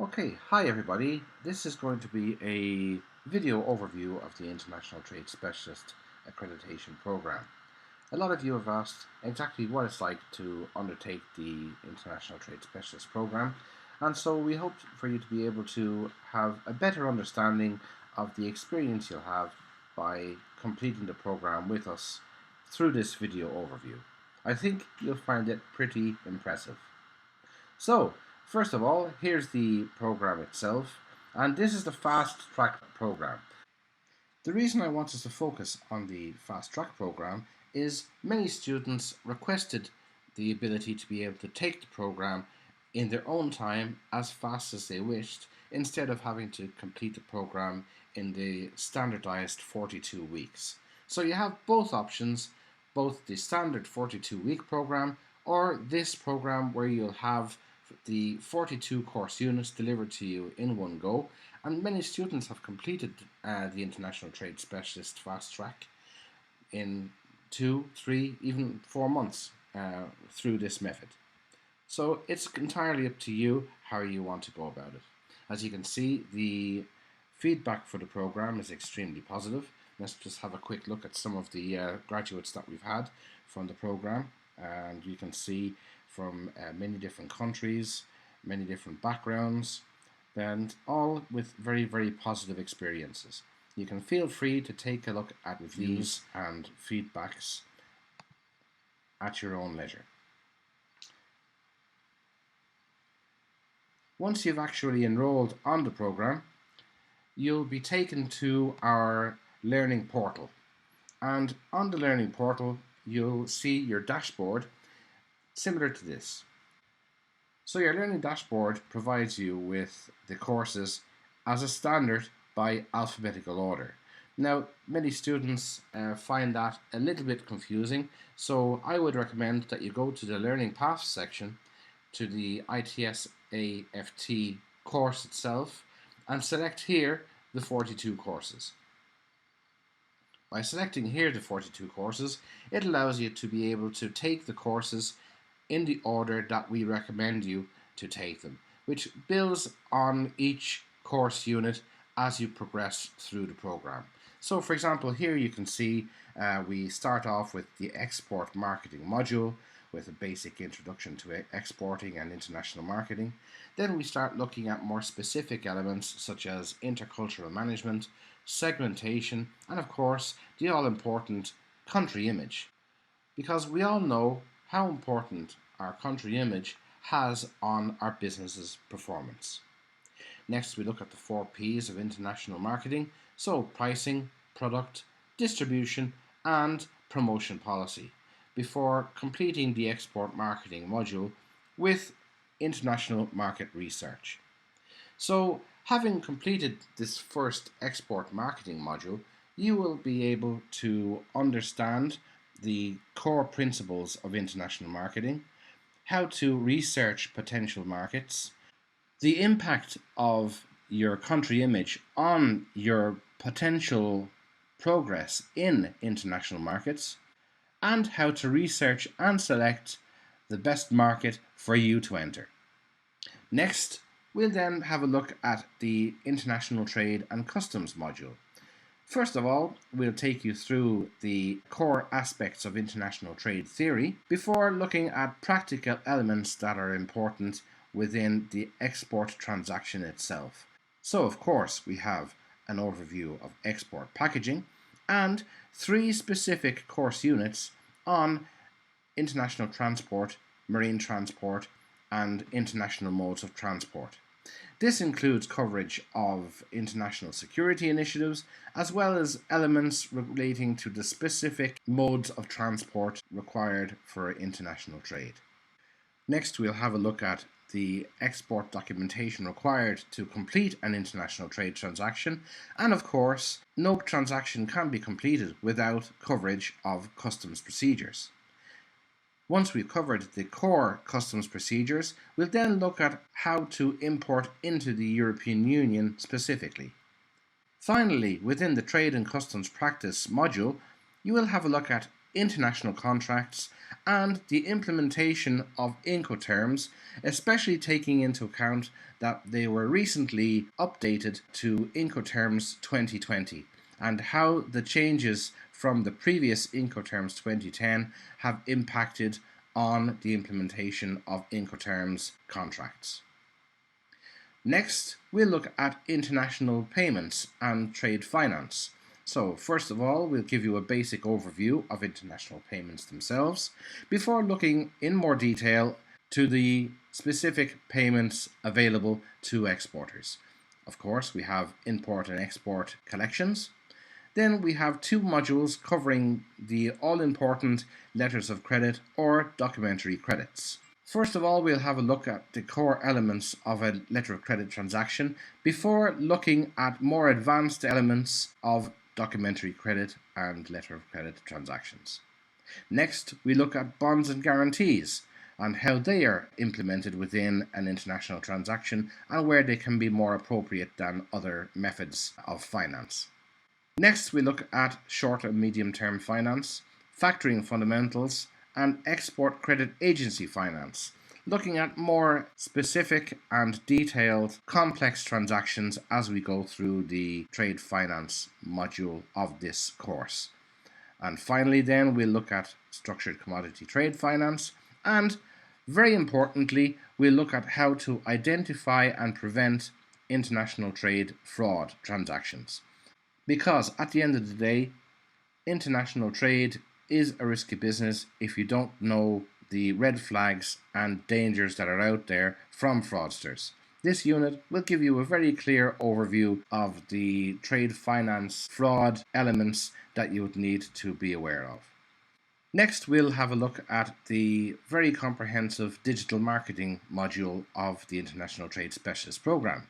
Okay, hi everybody. This is going to be a video overview of the International Trade Specialist Accreditation Program. A lot of you have asked exactly what it's like to undertake the International Trade Specialist Program, and so we hope for you to be able to have a better understanding of the experience you'll have by completing the program with us through this video overview. I think you'll find it pretty impressive. So, first of all, here's the program itself, and this is the fast track program. The reason I want us to focus on the fast track program is many students requested the ability to be able to take the program in their own time as fast as they wished, instead of having to complete the program in the standardized 42 weeks. So you have both options, both the standard 42-week program or this program where you'll have the 42 course units delivered to you in one go, and many students have completed the International Trade Specialist Fast Track in 2, 3, even 4 months through this method. So it's entirely up to you how you want to go about it. As you can see, the feedback for the program is extremely positive. Let's just have a quick look at some of the graduates that we've had from the program, and you can see from many different countries, many different backgrounds, and all with very, very positive experiences. You can feel free to take a look at reviews and feedbacks at your own leisure. Once you've actually enrolled on the program, you'll be taken to our learning portal. And on the learning portal, you'll see your dashboard similar to this. So your learning dashboard provides you with the courses as a standard by alphabetical order. Now, many students find that a little bit confusing, so I would recommend that you go to the Learning Paths section, to the ITS AFT course itself, and select here the 42 courses. By selecting here the 42 courses, it allows you to be able to take the courses in the order that we recommend you to take them, which builds on each course unit as you progress through the program. So for example, here you can see we start off with the export marketing module with a basic introduction to exporting and international marketing. Then we start looking at more specific elements such as intercultural management, segmentation, and of course the all-important country image, because we all know how important our country image has on our business's performance. Next, we look at the 4 P's of international marketing, so pricing, product, distribution, and promotion policy, before completing the export marketing module with international market research. So, having completed this first export marketing module, you will be able to understand the core principles of international marketing, how to research potential markets, the impact of your country image on your potential progress in international markets, and how to research and select the best market for you to enter. Next, we'll then have a look at the International Trade and Customs module. First of all, we'll take you through the core aspects of international trade theory before looking at practical elements that are important within the export transaction itself. So of course we have an overview of export packaging and 3 specific course units on international transport, marine transport, and international modes of transport. This includes coverage of international security initiatives, as well as elements relating to the specific modes of transport required for international trade. Next, we'll have a look at the export documentation required to complete an international trade transaction, and of course, no transaction can be completed without coverage of customs procedures. Once we've covered the core customs procedures, we'll then look at how to import into the European Union specifically. Finally, within the Trade and Customs Practice module, you will have a look at international contracts, and the implementation of Incoterms, especially taking into account that they were recently updated to Incoterms 2020, and how the changes from the previous Incoterms 2010 have impacted on the implementation of Incoterms contracts. Next, we'll look at international payments and trade finance. So first of all, we'll give you a basic overview of international payments themselves before looking in more detail to the specific payments available to exporters. Of course, we have import and export collections. Then we have two modules covering the all-important letters of credit or documentary credits. First of all, we'll have a look at the core elements of a letter of credit transaction before looking at more advanced elements of documentary credit and letter of credit transactions. Next, we look at bonds and guarantees and how they are implemented within an international transaction and where they can be more appropriate than other methods of finance. Next, we look at short and medium-term finance, factoring fundamentals, and export credit agency finance, looking at more specific and detailed complex transactions as we go through the trade finance module of this course. And finally then we'll look at structured commodity trade finance, and very importantly we'll look at how to identify and prevent international trade fraud transactions. Because at the end of the day, international trade is a risky business if you don't know the red flags and dangers that are out there from fraudsters. This unit will give you a very clear overview of the trade finance fraud elements that you would need to be aware of. Next, we'll have a look at the very comprehensive digital marketing module of the International Trade Specialist Program.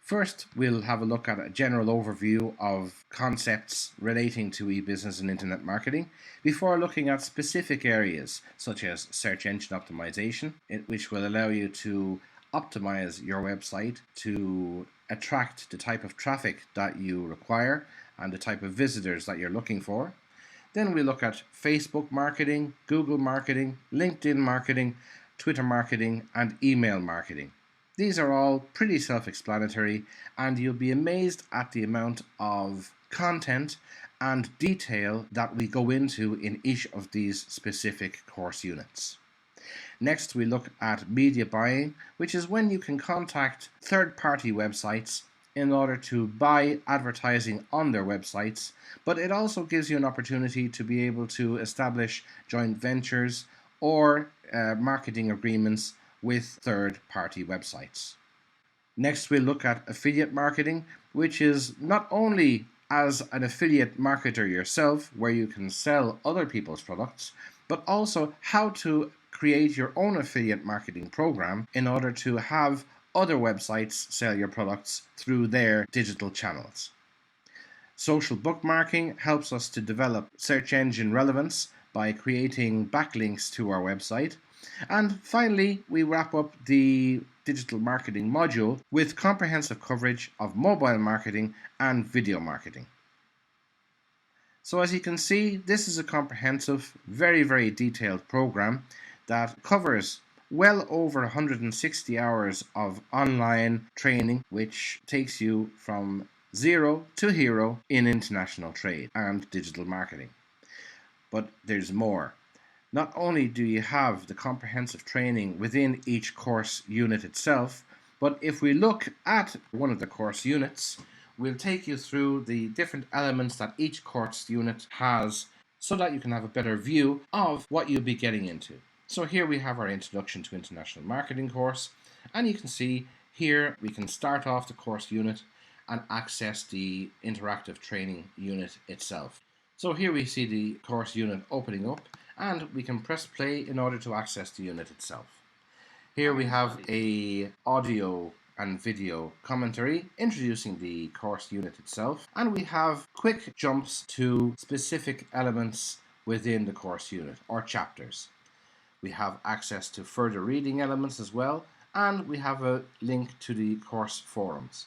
First, we'll have a look at a general overview of concepts relating to e-business and internet marketing before looking at specific areas such as search engine optimization, which will allow you to optimize your website to attract the type of traffic that you require and the type of visitors that you're looking for. Then we look at Facebook marketing, Google marketing, LinkedIn marketing, Twitter marketing, and email marketing. These are all pretty self-explanatory, and you'll be amazed at the amount of content and detail that we go into in each of these specific course units. Next, we look at media buying, which is when you can contact third-party websites in order to buy advertising on their websites, but it also gives you an opportunity to be able to establish joint ventures or marketing agreements with third-party websites. Next, we'll look at affiliate marketing, which is not only as an affiliate marketer yourself, where you can sell other people's products, but also how to create your own affiliate marketing program in order to have other websites sell your products through their digital channels. Social bookmarking helps us to develop search engine relevance by creating backlinks to our website. And finally, we wrap up the digital marketing module with comprehensive coverage of mobile marketing and video marketing. So as you can see, this is a comprehensive, very, very detailed program that covers well over 160 hours of online training, which takes you from zero to hero in international trade and digital marketing. But there's more. Not only do you have the comprehensive training within each course unit itself, but if we look at one of the course units, we'll take you through the different elements that each course unit has so that you can have a better view of what you'll be getting into. So here we have our Introduction to International Marketing course, and you can see here we can start off the course unit and access the interactive training unit itself. So here we see the course unit opening up, and we can press play in order to access the unit itself. Here we have a audio and video commentary introducing the course unit itself, and we have quick jumps to specific elements within the course unit or chapters. We have access to further reading elements as well, and we have a link to the course forums.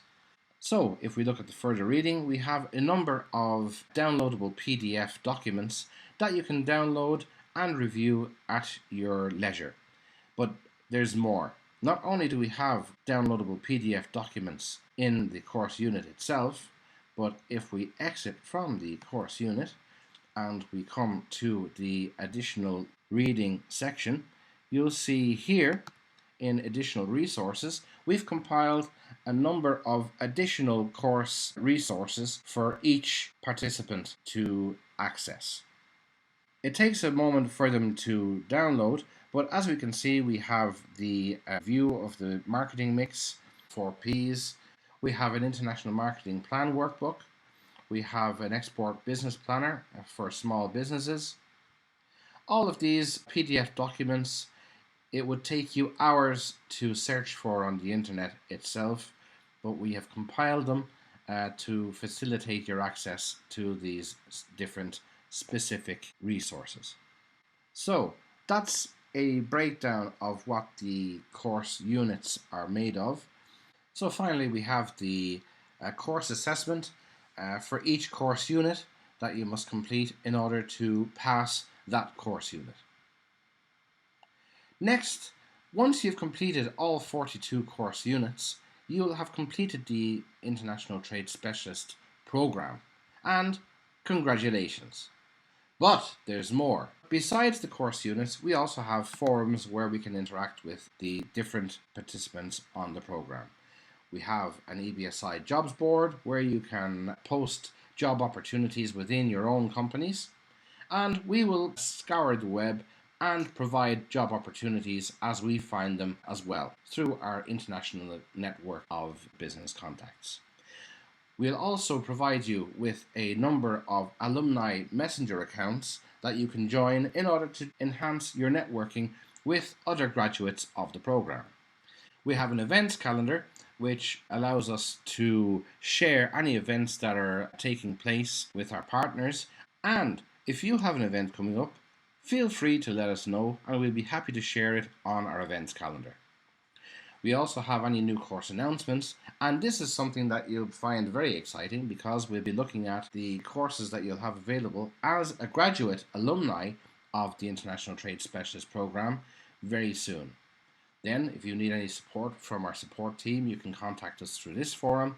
So if we look at the further reading, we have a number of downloadable PDF documents that you can download and review at your leisure. But there's more. Not only do we have downloadable PDF documents in the course unit itself, but if we exit from the course unit and we come to the additional reading section, you'll see here in additional resources, we've compiled a number of additional course resources for each participant to access. It takes a moment for them to download, but as we can see, we have the view of the marketing mix for Ps. We have an international marketing plan workbook. We have an export business planner for small businesses. All of these PDF documents, it would take you hours to search for on the internet itself, but we have compiled them to facilitate your access to these different specific resources. So that's a breakdown of what the course units are made of. So finally we have the course assessment for each course unit that you must complete in order to pass that course unit. Next, once you've completed all 42 course units, you'll have completed the International Trade Specialist program. And congratulations! But there's more. Besides the course units, we also have forums where we can interact with the different participants on the program. We have an EBSI jobs board where you can post job opportunities within your own companies, and we will scour the web and provide job opportunities as we find them as well through our international network of business contacts. We'll also provide you with a number of alumni messenger accounts that you can join in order to enhance your networking with other graduates of the program. We have an events calendar which allows us to share any events that are taking place with our partners, and if you have an event coming up, feel free to let us know and we'll be happy to share it on our events calendar. We also have any new course announcements, and this is something that you'll find very exciting because we'll be looking at the courses that you'll have available as a graduate alumni of the International Trade Specialist program very soon. Then, if you need any support from our support team, you can contact us through this forum.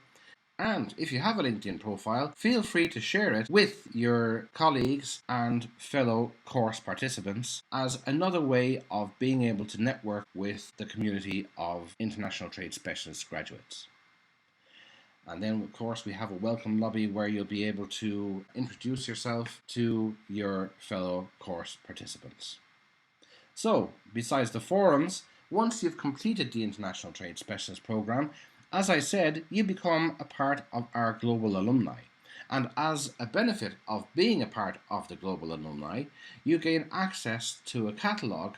And if you have a LinkedIn profile, feel free to share it with your colleagues and fellow course participants as another way of being able to network with the community of International Trade Specialist graduates. And then, of course, we have a welcome lobby where you'll be able to introduce yourself to your fellow course participants. So, besides the forums, once you've completed the International Trade Specialist program, as I said, you become a part of our global alumni. And as a benefit of being a part of the global alumni, you gain access to a catalogue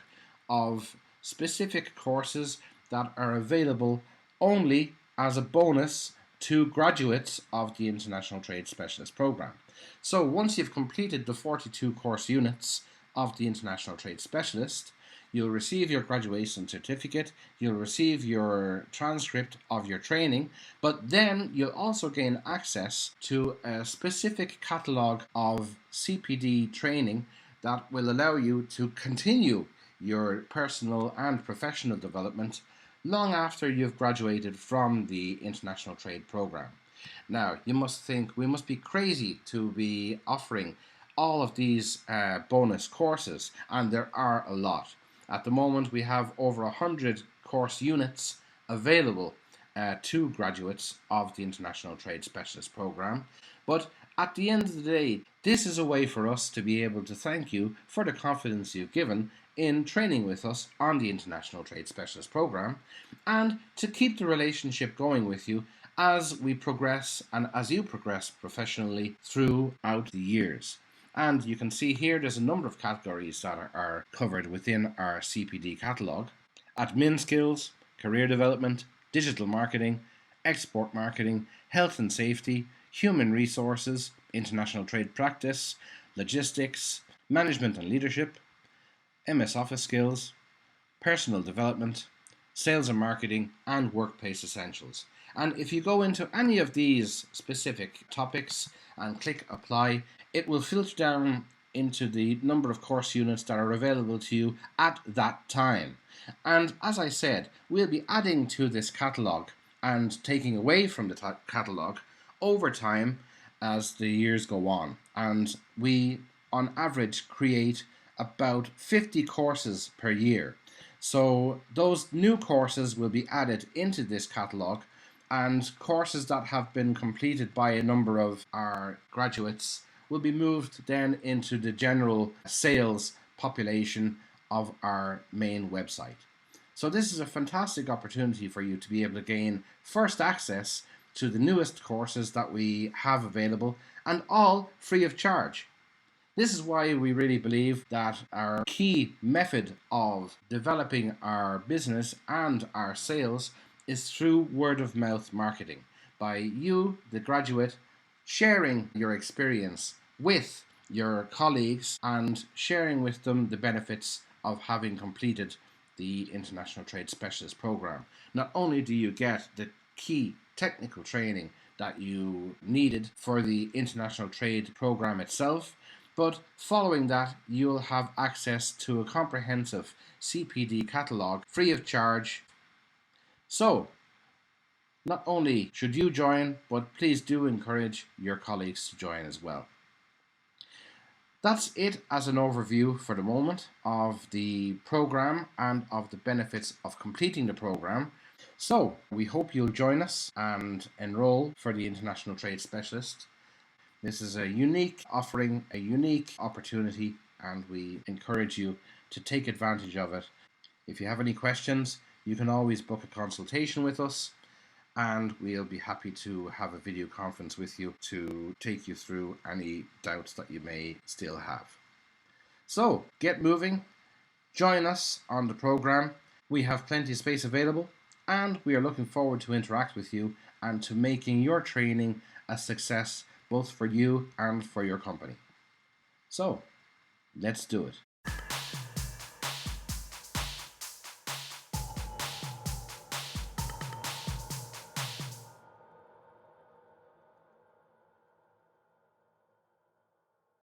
of specific courses that are available only as a bonus to graduates of the International Trade Specialist program. So once you've completed the 42 course units of the International Trade Specialist, you'll receive your graduation certificate, you'll receive your transcript of your training, but then you'll also gain access to a specific catalogue of CPD training that will allow you to continue your personal and professional development long after you've graduated from the International Trade Program. Now, you must think we must be crazy to be offering all of these bonus courses, and there are a lot. At the moment, we have over 100 course units available to graduates of the International Trade Specialist program. But at the end of the day, this is a way for us to be able to thank you for the confidence you've given in training with us on the International Trade Specialist program, and to keep the relationship going with you as we progress and as you progress professionally throughout the years. And you can see here there's a number of categories that are covered within our CPD catalogue: admin skills, career development, digital marketing, export marketing, health and safety, human resources, international trade practice, logistics, management and leadership, MS Office skills, personal development, sales and marketing, and workplace essentials. And if you go into any of these specific topics and click apply, it will filter down into the number of course units that are available to you at that time. And as I said, we'll be adding to this catalogue and taking away from the catalogue over time as the years go on. And we, on average, create about 50 courses per year. So those new courses will be added into this catalogue, and courses that have been completed by a number of our graduates will be moved then into the general sales population of our main website. So this is a fantastic opportunity for you to be able to gain first access to the newest courses that we have available, and all free of charge. This is why we really believe that our key method of developing our business and our sales is through word of mouth marketing. By you, the graduate, sharing your experience with your colleagues and sharing with them the benefits of having completed the International Trade Specialist Program. Not only do you get the key technical training that you needed for the International Trade Program itself, but following that, you'll have access to a comprehensive CPD catalogue free of charge. So, not only should you join, but please do encourage your colleagues to join as well. That's it as an overview for the moment of the program and of the benefits of completing the program. So, we hope you'll join us and enroll for the International Trade Specialist. This is a unique offering, a unique opportunity, and we encourage you to take advantage of it. If you have any questions, you can always book a consultation with us, and we'll be happy to have a video conference with you to take you through any doubts that you may still have. So, get moving, join us on the program. We have plenty of space available, and we are looking forward to interact with you and to making your training a success both for you and for your company. So, let's do it.